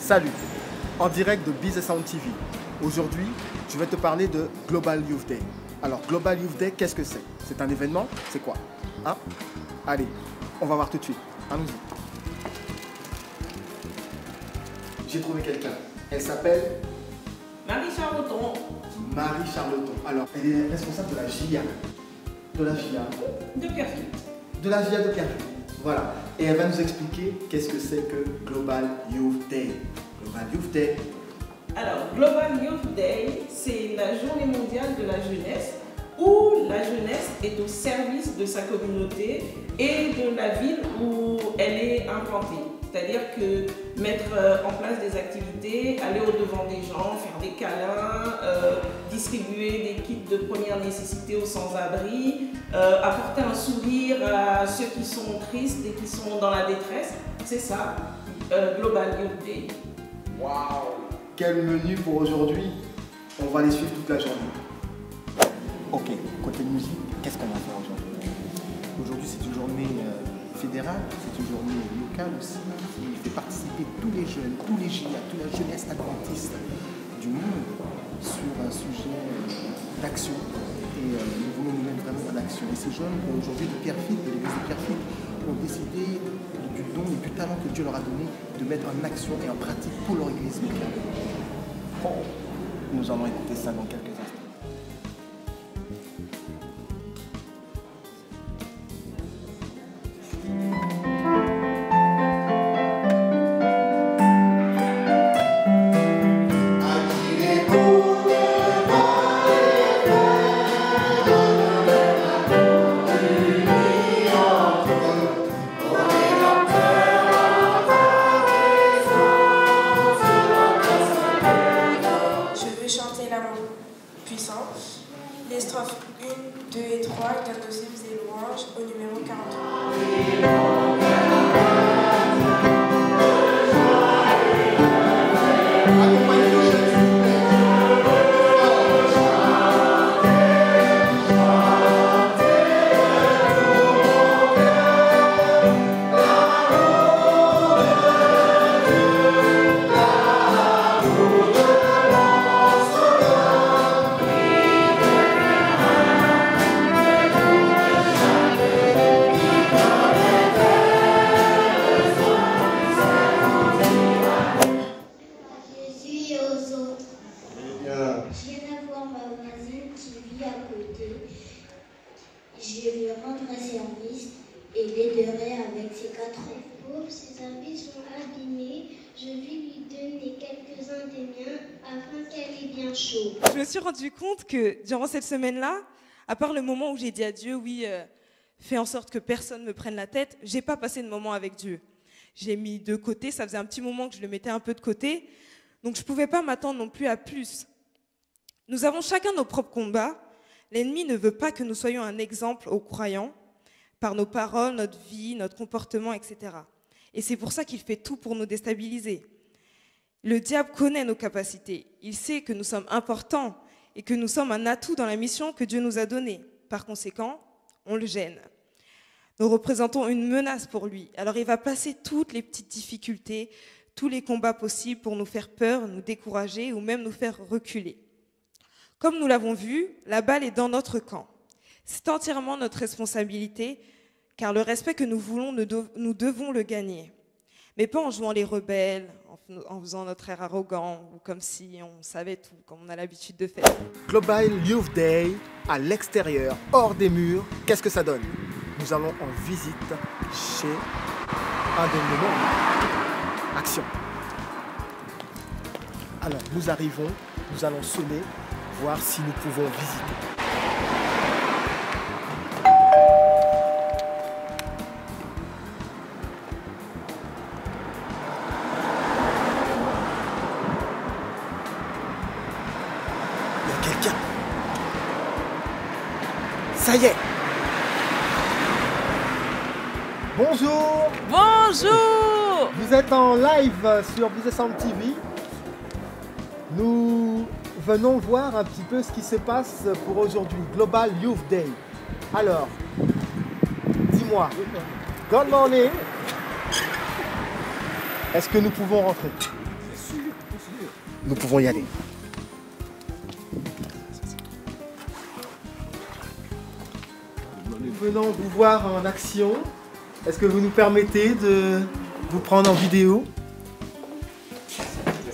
Salut, en direct de Biz & Sound TV. Aujourd'hui, je vais te parler de Global Youth Day. Alors, Global Youth Day, qu'est-ce que c'est? C'est un événement? C'est quoi? Hein? Allez, on va voir tout de suite. Allons-y. J'ai trouvé quelqu'un. Elle s'appelle Marie Charloton. Marie Charloton. Alors, elle est responsable de la JIA. De la JIA. De Pierrefitte. De la JIA de Pierrefitte. Voilà. Et elle va nous expliquer qu'est-ce que c'est que Global Youth Day. Global Youth Day. Alors, Global Youth Day, c'est la journée mondiale de la jeunesse où la jeunesse est au service de sa communauté et de la ville où elle est implantée. C'est-à-dire que mettre en place des activités, aller au-devant des gens, faire des câlins, distribuer des kits de première nécessité aux sans-abri, apporter un sourire à ceux qui sont tristes et qui sont dans la détresse. C'est ça, Global Youth Day. Waouh! Quel menu pour aujourd'hui? On va les suivre toute la journée. Ok, côté musique, qu'est-ce qu'on va faire aujourd'hui? Aujourd'hui, c'est une journée fédérale, c'est une journée locale aussi, qui fait participer tous les jeunes, tous les GIA, toute la jeunesse adventiste du monde sur un sujet d'action. Et nous voulons nous mettre vraiment en action. Et ces jeunes, aujourd'hui, de Pierrefitte, de l'église de Pierrefitte, ont décidé du don et du talent que Dieu leur a donné de mettre en action et en pratique pour leur église locale. Oh, nous allons écouter ça dans quelques instants. Puissance. Les strophes 1, 2 et 3, Cantosimes et louanges au numéro 43. Je viens voir ma voisine qui vit à côté. Je vais lui rendre un service et l'aiderai avec ses 4 enfants. Ses habits sont abîmés. Je vais lui donner quelques-uns des miens afin qu'elle ait bien chaud. Je me suis rendu compte que durant cette semaine-là, à part le moment où j'ai dit à Dieu, oui, fais en sorte que personne ne me prenne la tête, j'ai pas passé de moment avec Dieu. J'ai mis de côté, ça faisait un petit moment que je le mettais un peu de côté, donc je ne pouvais pas m'attendre non plus à plus. Nous avons chacun nos propres combats. L'ennemi ne veut pas que nous soyons un exemple aux croyants par nos paroles, notre vie, notre comportement, etc. Et c'est pour ça qu'il fait tout pour nous déstabiliser. Le diable connaît nos capacités. Il sait que nous sommes importants et que nous sommes un atout dans la mission que Dieu nous a donnée. Par conséquent, on le gêne. Nous représentons une menace pour lui. Alors il va placer toutes les petites difficultés, tous les combats possibles pour nous faire peur, nous décourager ou même nous faire reculer. Comme nous l'avons vu, la balle est dans notre camp. C'est entièrement notre responsabilité, car le respect que nous voulons, nous devons le gagner. Mais pas en jouant les rebelles, en faisant notre air arrogant, ou comme si on savait tout, comme on a l'habitude de faire. Global Youth Day, à l'extérieur, hors des murs, qu'est-ce que ça donne? Nous allons en visite chez un de nos membres. Action. Alors, nous arrivons, nous allons sonner, voir si nous pouvons visiter. Il y a quelqu'un. Ça y est. Bonjour. Bonjour! Vous êtes en live sur Biz & Sound TV. Nous venons voir un petit peu ce qui se passe pour aujourd'hui, Global Youth Day. Alors, dis-moi, good morning. Est-ce que nous pouvons rentrer? nous pouvons y aller. Nous venons vous voir en action. Est-ce que vous nous permettez de vous prendre en vidéo?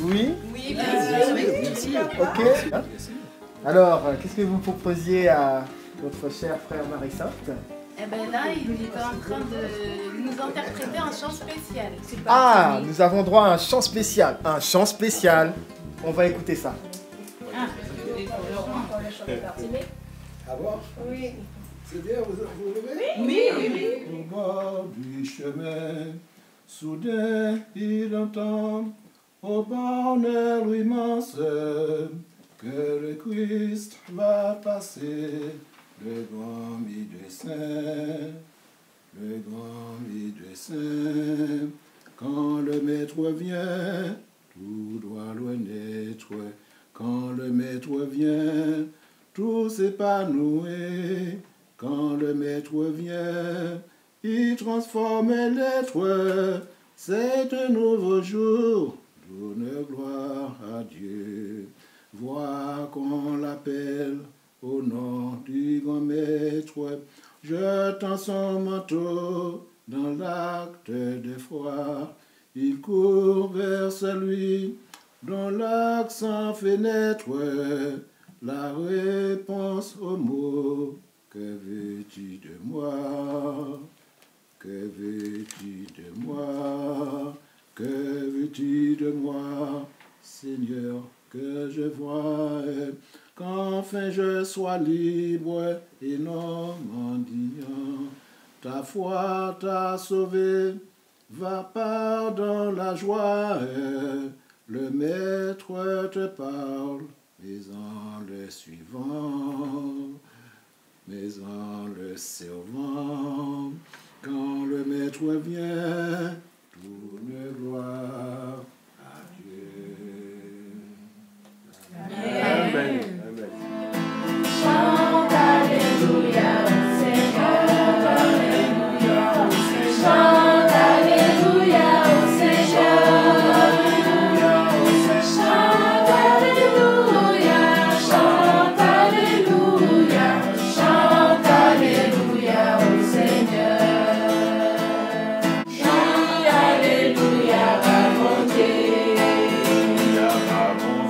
Oui? Oui, bien sûr. Ok. Alors, qu'est-ce que vous proposiez à notre cher frère Marie-Sainte? Eh bien là, il est en train de nous interpréter un chant spécial. Ah, nous avons droit à un chant spécial. Un chant spécial. On va écouter ça. Ah, Oui. C'est bien, vous levez? Oui. Au bord du chemin, soudain il entend au bonheur immense que le Christ va passer, le grand médecin, le grand médecin. Quand le maître vient, tout doit le naître. Quand le maître vient, tout s'épanouit. Quand le maître vient, il transforme l'être. C'est un nouveau jour, donne gloire à Dieu. Vois qu'on l'appelle au nom du grand maître, jetant son manteau dans l'acte de foi. Il court vers celui dont l'accent fait naître la réponse aux mots. Que veux-tu de moi? Que veux-tu de moi? Que veux-tu de moi, Seigneur, que je voie, qu'enfin je sois libre et non mendiant. Ta foi t'a sauvé, va part dans la joie. Le maître te parle, mais en le suivant, mais en le servant. Quand le maître vient, tourne gloire à Dieu. Amen. Amen. Chante Alléluia, Seigneur, Alléluia, chante Alléluia, Seigneur, chante Alléluia, chante Alléluia, chante Alléluia au Seigneur. Crie Alléluia, va mon Dieu.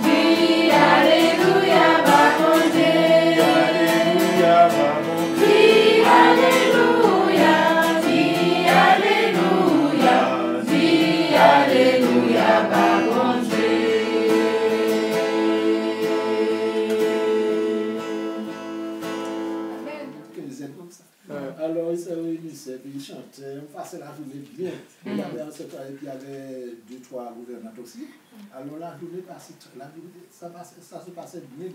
Crie Alléluia, va mon Dieu. Crie Alléluia, crie Alléluia, crie Alléluia, va mon Dieu. Que les aide comme ça. Alors, ils se réunissaient, puis ils chantaient, on passait la journée bien. Il y avait un secteur, et puis il y avait 2-3 gouvernantes aussi. Alors, la journée passait, ça se passait bien.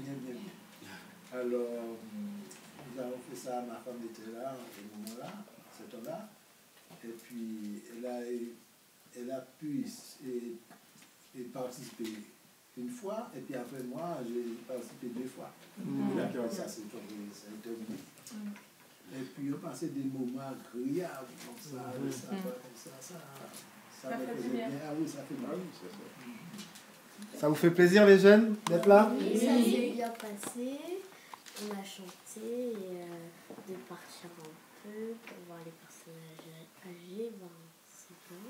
Alors, nous avons fait ça, ma femme était là, à ce moment-là, à ce temps-là. Et puis, elle a pu participer une fois, et puis après moi, j'ai participé 2 fois. D'accord, ça c'est terminé. Et puis on passait des moments agréables comme ça, ça me faisait bien. Ah oui, ça fait bien. Ça vous fait plaisir les jeunes d'être là? Oui, ça s'est bien passé. On a chanté et de partir un peu pour voir les personnages âgés. Ben, c'est bien.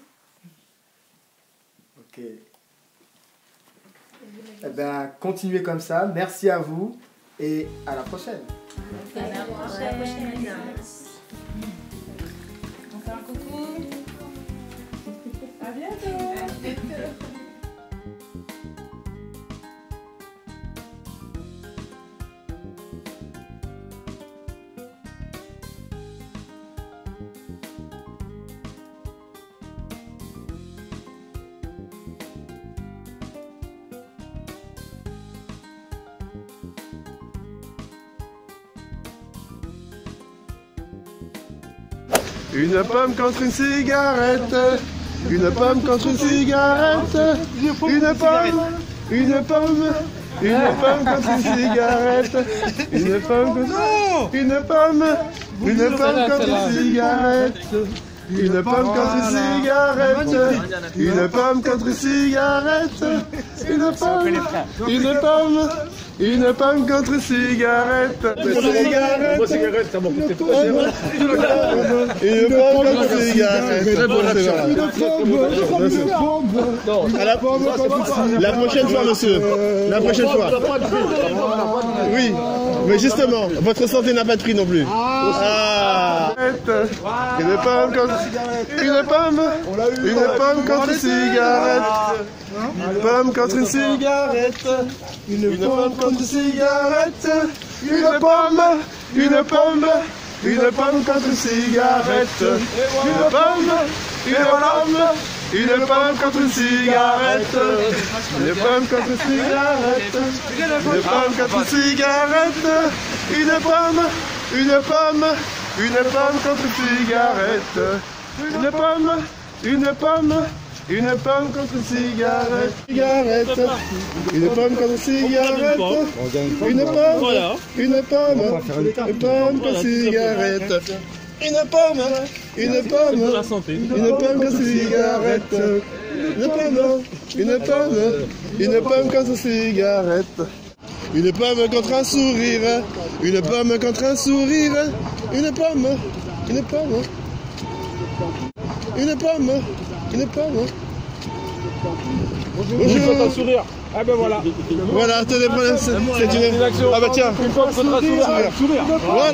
Ok. Eh bien, continuez comme ça. Merci à vous et à la prochaine. À la prochaine. On fait un coucou. À bientôt. Une pomme contre une cigarette, une pomme contre une cigarette, une pomme contre une cigarette, une pomme contre une cigarette, Une pomme contre une cigarette. Une pomme contre une cigarette. Une pomme. Une pomme. Une pomme contre une cigarette. Une cigarette. Une pomme contre une cigarette. La prochaine fois, monsieur. La prochaine fois. Oui, mais justement, votre santé n'a pas de prix non plus. Ah. Une pomme contre une pomme. Une pomme contre une cigarette. Une pomme contre une cigarette. Une pomme contre une cigarette. Une pomme. Une pomme. Une pomme contre une cigarette. Une pomme. Une pomme. Une pomme contre une cigarette. Une pomme contre une cigarette. Une pomme contre une cigarette. Une pomme. Une pomme. Une pomme contre une cigarette. Une pomme. Une pomme. Une pomme contre une cigarette. Cigarette. Une pomme contre une cigarette. Une pomme. Une pomme. Une pomme contre une cigarette. Une pomme. Une pomme. Une pomme contre une cigarette. Une pomme. Une pomme. Une pomme contre une cigarette. Une pomme contre un sourire. Une pomme contre un sourire. Une pomme. Une pomme. Une pomme. Une pomme. Bonjour. Un sourire. Ah ben voilà. Voilà, attendez, c'est une action. Ah bah tiens. Une pomme contre un sourire. Voilà.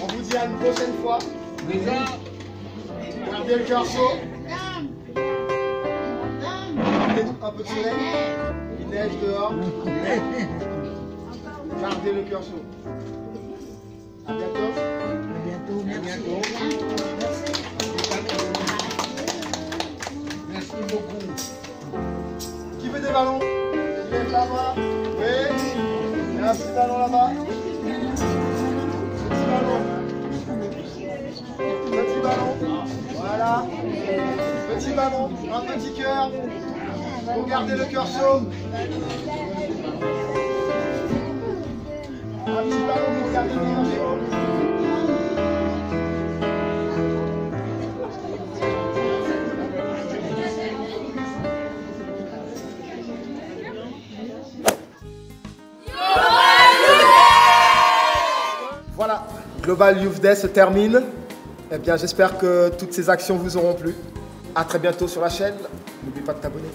On vous dit à une prochaine fois. Gardez le cœur chaud. Un peu de soleil. Il neige dehors. Gardez le cœur chaud. À bientôt. Merci beaucoup. Qui veut des ballons? Qui lève la main? Oui. Il y a un petit ballon là-bas. Petit ballon. Voilà. Petit ballon. Un petit cœur. Pour garder le cœur chaud. Un petit ballon pour garder le cœur chaud. Voilà, Global Youth Day se termine. Eh bien, j'espère que toutes ces actions vous auront plu. À très bientôt sur la chaîne. N'oublie pas de t'abonner.